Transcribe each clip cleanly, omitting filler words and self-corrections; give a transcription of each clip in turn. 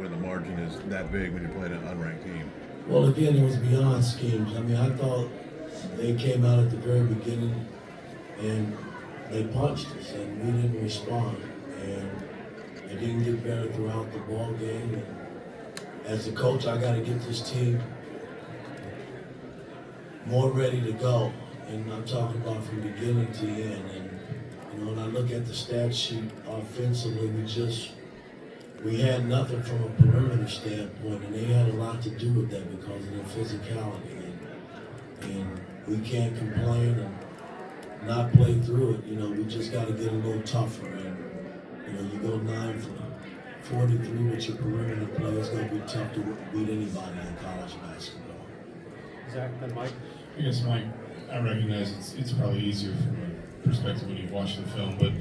when the margin is that big when you're playing an unranked team? Well, again, it was beyond schemes. I mean, I thought they came out at the very beginning and they punched us, and we didn't respond. And it didn't get better throughout the ball game. And as a coach, I got to get this team more ready to go. And I'm talking about from beginning to end. And when I look at the stat sheet offensively, we had nothing from a perimeter standpoint, and they had a lot to do with that because of their physicality. And we can't complain and not play through it. We just got to get a little tougher. And you go 9 for 43 with your perimeter play. It's going to be tough to beat anybody in college basketball. Zach, then Mike. I guess, Mike, I recognize it's probably easier from a perspective when you've watched the film, but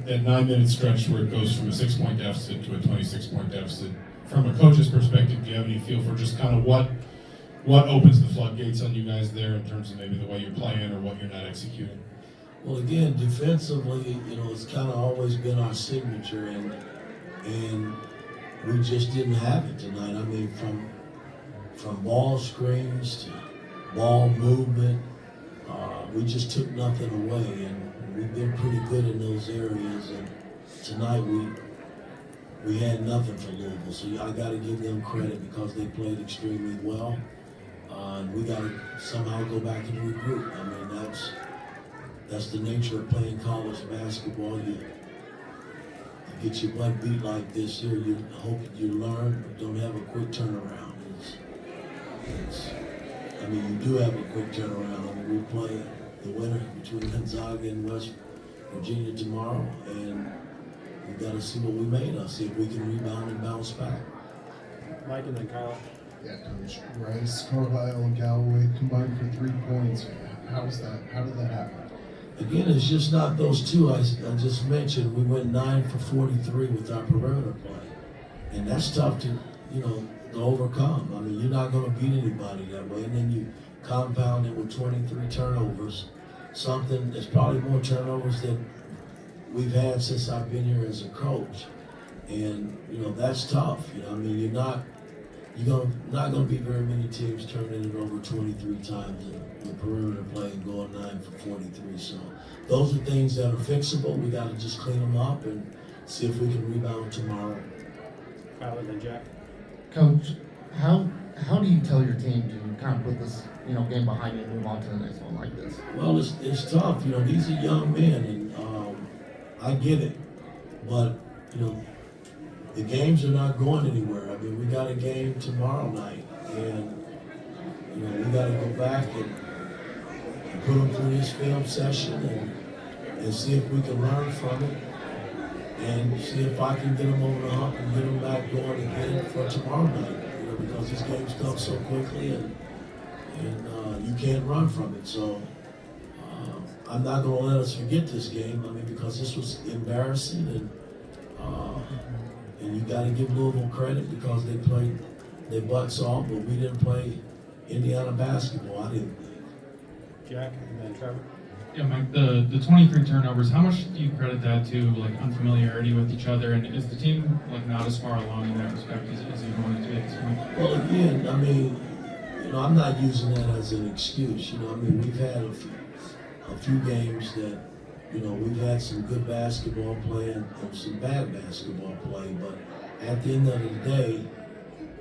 that 9-minute stretch where it goes from a 6-point deficit to a 26-point deficit, from a coach's perspective, do you have any feel for just kind of what opens the floodgates on you guys there in terms of maybe the way you're playing or what you're not executing? Well, again, defensively, it's kind of always been our signature, and we just didn't have it tonight. I mean, from ball screens to ball movement, we just took nothing away, and we've been pretty good in those areas. And tonight we had nothing for Louisville, so I got to give them credit because they played extremely well. And we got to somehow go back and regroup. I mean, that's the nature of playing college basketball. You get your butt beat like this here. You hope you learn, but don't have a quick turnaround. You do have a quick turnaround. I mean, we play the winner between Gonzaga and West Virginia tomorrow, and we've got to see what we made of, see if we can rebound and bounce back. Mike and then Kyle. Yeah, Coach. Rice, Carlisle, and Galloway combined for 3 points. How did that happen? Again, it's just not those two I just mentioned. We went 9 for 43 with our perimeter play, and that's tough to overcome. I mean, you're not going to beat anybody that way, and then you compound it with 23 turnovers. Something that's probably more turnovers than we've had since I've been here as a coach, and that's tough. I mean, you're not going to be very many teams turning it over 23 times in the perimeter play and going 9 for 43. So those are things that are fixable. We got to just clean them up and see if we can rebound tomorrow. Kyle and then Jack. Coach, how do you tell your team to kind of put this game behind you and move on to the next one like this? Well, it's tough. These are young men, and I get it, but the games are not going anywhere. I mean, we got a game tomorrow night, and we got to go back and put them through this film session and see if we can learn from it, and see if I can get them over the hump and get them back going again for tomorrow night. Because these games come so quickly, and you can't run from it. So I'm not going to let us forget this game. I mean, because this was embarrassing, and you got to give Louisville credit because they played their butts off, but we didn't play Indiana basketball. I didn't think. Jack and then Trevor. Yeah, Mike, the 23 turnovers, how much do you credit that to, unfamiliarity with each other? And is the team, not as far along in that respect as you wanted to be at this point? Well, again, I mean, I'm not using that as an excuse. We've had a few games that, we've had some good basketball play and some bad basketball play. But at the end of the day,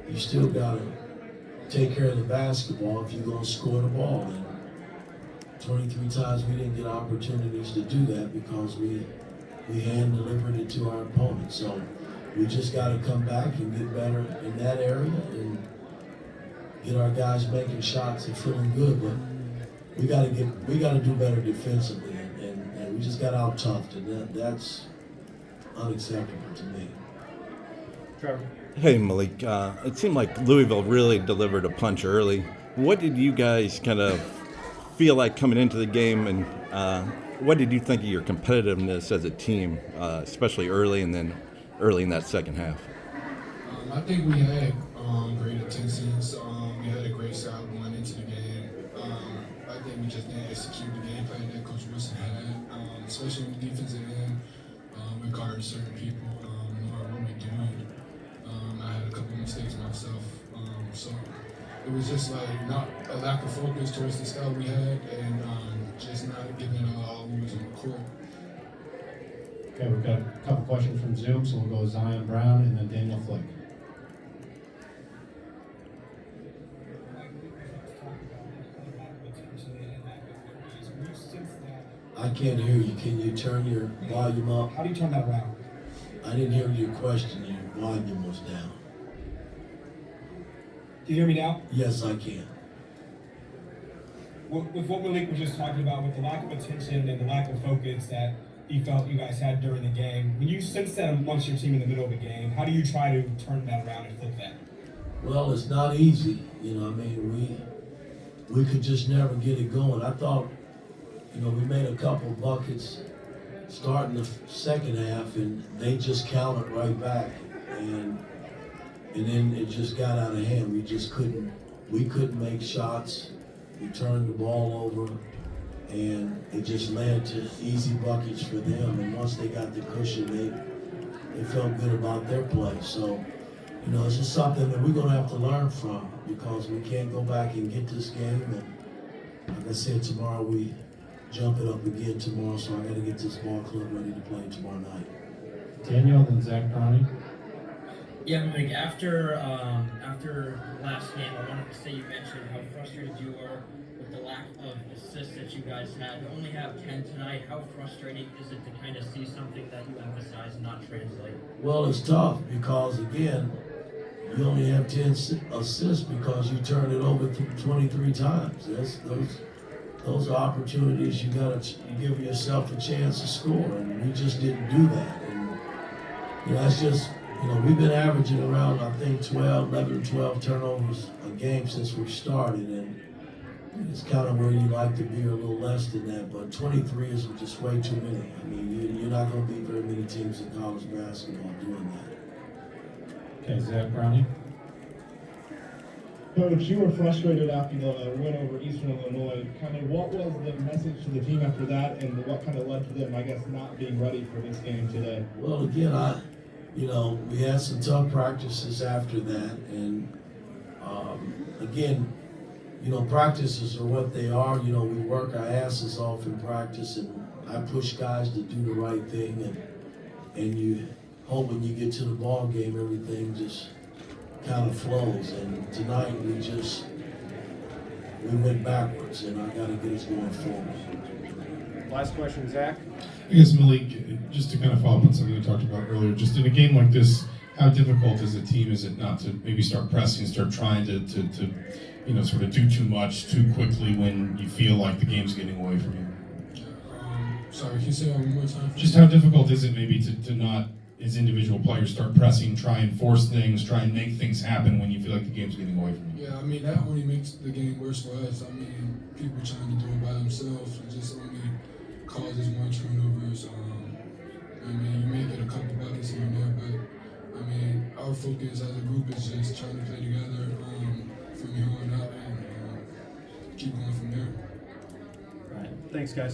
you still got to take care of the basketball if you're going to score the ball. And 23 times we didn't get opportunities to do that because we hand delivered it to our opponent. So we just got to come back and get better in that area and get our guys making shots and feeling good. But we got to do better defensively, and we just got out toughed, and that's unacceptable to me. Trevor. Hey, Malik. It seemed like Louisville really delivered a punch early. What did you guys kind of feel like coming into the game, and what did you think of your competitiveness as a team, especially early and then early in that second half? I think we had great intentions. We had a great start going into the game. I think we just didn't execute the game plan that Coach Woodson had, especially on the defensive end. We guarded certain people, knowing what we're doing. I had a mistakes myself. So it was just like not a lack of focus towards the style we had, and just not giving all we was on the court. Okay, we've got a couple questions from Zoom, so we'll go Zion Brown and then Daniel Flick. I can't hear you. Can you turn your volume up? How do you turn that around? I didn't hear your question. Your volume was down. Can you hear me now? Yes, I can. With what Malik was just talking about, with the lack of attention and the lack of focus that he felt you guys had during the game, when you sense that amongst your team in the middle of the game, how do you try to turn that around and flip that? Well, it's not easy. You know, I mean, we could just never get it going. I thought, you know, we made a couple buckets starting the second half, and they just countered right back, and then it just got out of hand. We couldn't make shots. We turned the ball over, and it just led to easy buckets for them. And once they got the cushion, they felt good about their play. So, you know, it's just something that we're gonna have to learn from, because we can't go back and get this game. And like I said, tomorrow we jump it up again tomorrow, so I got to get this ball club ready to play tomorrow night. Daniel, then Zach Browning. Yeah, Mike, after last game, I wanted to say you mentioned how frustrated you were with the lack of assists that you guys had. You only have 10 tonight. How frustrating is it to kind of see something that you emphasize and not translate? Well, it's tough because, again, you only have 10 assists because you turned it over 23 times. Those are opportunities you give yourself a chance to score, and we just didn't do that. And you know, that's just, you know, we've been averaging around, I think, 11, 12 turnovers a game since we started, and it's kind of where you like to be, a little less than that, but 23 is just way too many. I mean, you're not going to beat very many teams in college basketball doing that. Okay, Zach Browning. Coach, you were frustrated after the win over Eastern Illinois. Kind of what was the message to the team after that, and what kind of led to them, I guess, not being ready for this game today? Well, again, we had some tough practices after that, and again, you know, practices are what they are. You know, we work our asses off in practice, and I push guys to do the right thing, and you hope when you get to the ball game, everything just kind of flows. And tonight we went backwards, and I got to get us going forward. Last question, Zach. I guess, Malik, just to kind of follow up on something we talked about earlier, just in a game like this, how difficult as a team is it not to maybe start pressing, start trying to you know, sort of do too much too quickly when you feel like the game's getting away from you? Sorry, can you say that one more time? Just how difficult is it maybe to not, as individual players, start pressing, try and force things, try and make things happen when you feel like the game's getting away from you? Yeah, I mean, that only makes the game worse for us. I mean, people trying to do it by themselves, it just only causes more turnovers. I mean, you may get a couple buckets here and there, but I mean, our focus as a group is just trying to play together from here on out and keep going from there. All right. Thanks, guys.